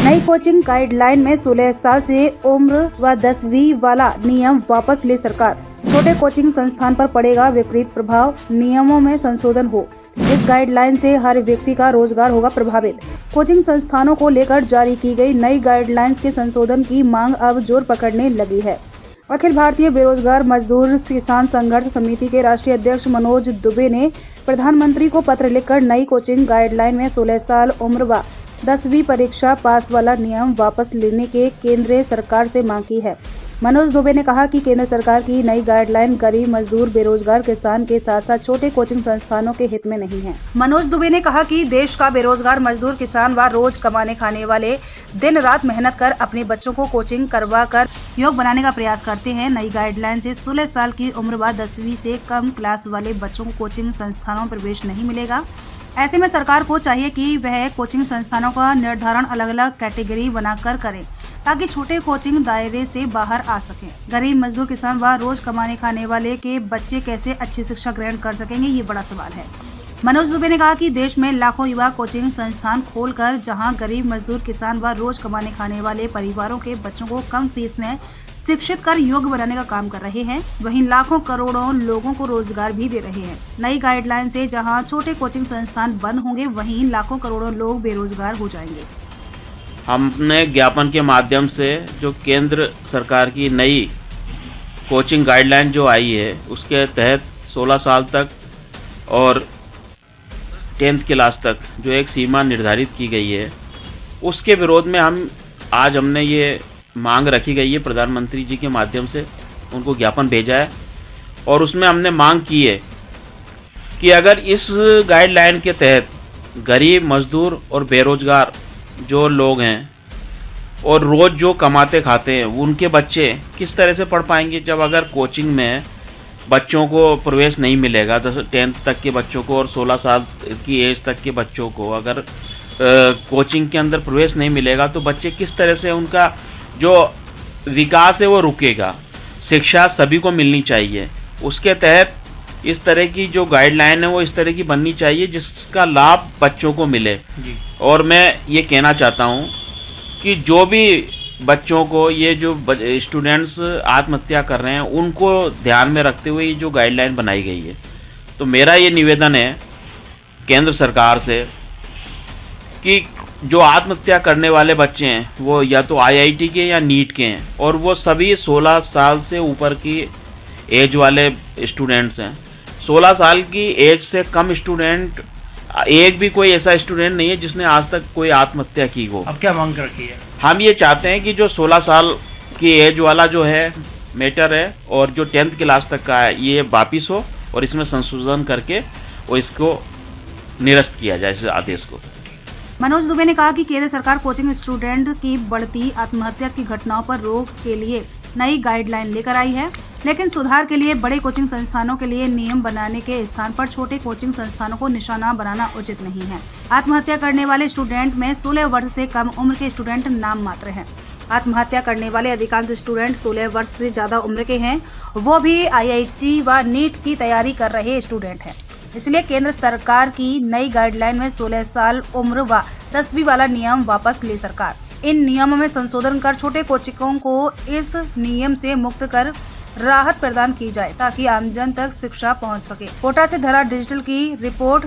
नई coaching guideline में 16 साल से उम्र व 10वीं वाला नियम वापस ले सरकार। छोटे कोचिंग संस्थान पर पड़ेगा विपरीत प्रभाव, नियमों में संशोधन हो। इस गाइडलाइन से हर व्यक्ति का रोजगार होगा प्रभावित। कोचिंग संस्थानों को लेकर जारी की गई नई गाइडलाइंस के संशोधन की मांग अब जोर पकड़ने लगी है। अखिल भारतीय बेरोजगार मजदूर किसान संघर्ष समिति के राष्ट्रीय अध्यक्ष मनोज दुबे ने प्रधानमंत्री को पत्र लिखकर नई कोचिंग गाइडलाइन में 16 साल उम्र व 10वीं परीक्षा पास वाला नियम वापस लेने के केंद्र सरकार से मांग की है। मनोज दुबे ने कहा कि केंद्र सरकार की नई गाइडलाइन गरीब मजदूर बेरोजगार किसान के साथ साथ छोटे कोचिंग संस्थानों के हित में नहीं है। मनोज दुबे ने कहा कि देश का बेरोजगार मजदूर किसान व रोज कमाने खाने वाले दिन रात मेहनत कर अपने बच्चों को कोचिंग करवा कर योग्य बनाने का प्रयास करते हैं। नई गाइडलाइन से 16 साल की उम्र व 10वीं से कम क्लास वाले बच्चों को कोचिंग संस्थानों में प्रवेश नहीं मिलेगा। ऐसे में सरकार को चाहिए कि वह कोचिंग संस्थानों का निर्धारण अलग अलग कैटेगरी बनाकर करे ताकि छोटे कोचिंग दायरे से बाहर आ सकें। गरीब मजदूर किसान व रोज कमाने खाने वाले के बच्चे कैसे अच्छी शिक्षा ग्रहण कर सकेंगे, ये बड़ा सवाल है। मनोज दुबे ने कहा कि देश में लाखों युवा कोचिंग संस्थान खोलकर जहां गरीब मजदूर किसान व रोज कमाने खाने वाले परिवारों के बच्चों को कम फीस में शिक्षित कर योग्य बनाने का काम कर रहे हैं, वहीं लाखों करोड़ों लोगों को रोजगार भी दे रहे हैं। नई गाइडलाइन से जहां छोटे कोचिंग संस्थान बंद होंगे, वहीं लाखों करोड़ों लोग बेरोजगार हो जाएंगे। हमने ज्ञापन के माध्यम से जो केंद्र सरकार की नई कोचिंग गाइडलाइन जो आई है उसके तहत 16 साल तक और 10th क्लास तक जो एक सीमा निर्धारित की गई है, उसके विरोध में हमने ये मांग रखी गई है। प्रधानमंत्री जी के माध्यम से उनको ज्ञापन भेजा है और उसमें हमने मांग की है कि अगर इस गाइडलाइन के तहत गरीब मजदूर और बेरोजगार जो लोग हैं और रोज़ जो कमाते खाते हैं उनके बच्चे किस तरह से पढ़ पाएंगे, जब अगर कोचिंग में बच्चों को प्रवेश नहीं मिलेगा, 10th तक के बच्चों को और 16 साल की एज तक के बच्चों को अगर कोचिंग के अंदर प्रवेश नहीं मिलेगा तो बच्चे किस तरह से, उनका जो विकास है वो रुकेगा। शिक्षा सभी को मिलनी चाहिए। उसके तहत इस तरह की जो गाइडलाइन है वो इस तरह की बननी चाहिए जिसका लाभ बच्चों को मिले जी। और मैं ये कहना चाहता हूँ कि जो भी बच्चों को, ये जो स्टूडेंट्स आत्महत्या कर रहे हैं उनको ध्यान में रखते हुए ये जो गाइडलाइन बनाई गई है, तो मेरा ये निवेदन है केंद्र सरकार से कि जो आत्महत्या करने वाले बच्चे हैं वो या तो IIT के या नीट के हैं और वो सभी 16 साल से ऊपर की एज वाले स्टूडेंट्स हैं। 16 साल की एज से कम स्टूडेंट, एक भी कोई ऐसा स्टूडेंट नहीं है जिसने आज तक कोई आत्महत्या की हो। अब क्या मांग रखी है? हम ये चाहते हैं कि जो 16 साल की एज वाला जो है मैटर है और जो 10th क्लास तक का है ये वापिस हो और इसमें संशोधन करके और इसको निरस्त किया जाए, इस आदेश को। मनोज दुबे ने कहा कि केंद्र सरकार कोचिंग स्टूडेंट की बढ़ती आत्महत्या की घटनाओं पर रोक के लिए नई गाइडलाइन लेकर आई है, लेकिन सुधार के लिए बड़े कोचिंग संस्थानों के लिए नियम बनाने के स्थान पर छोटे कोचिंग संस्थानों को निशाना बनाना उचित नहीं है। आत्महत्या करने वाले स्टूडेंट में 16 वर्ष से कम उम्र के स्टूडेंट नाम मात्र हैं। आत्महत्या करने वाले अधिकांश स्टूडेंट 16 वर्ष से ज्यादा उम्र के हैं, वो भी IIT व नीट की तैयारी कर रहे स्टूडेंट हैं। इसलिए केंद्र सरकार की नई गाइडलाइन में 16 साल उम्र व 10वीं वाला नियम वापस ले सरकार। इन नियमों में संशोधन कर छोटे कोचिंगों को इस नियम से मुक्त कर राहत प्रदान की जाए ताकि आमजन तक शिक्षा पहुंच सके। कोटा से धरा डिजिटल की रिपोर्ट।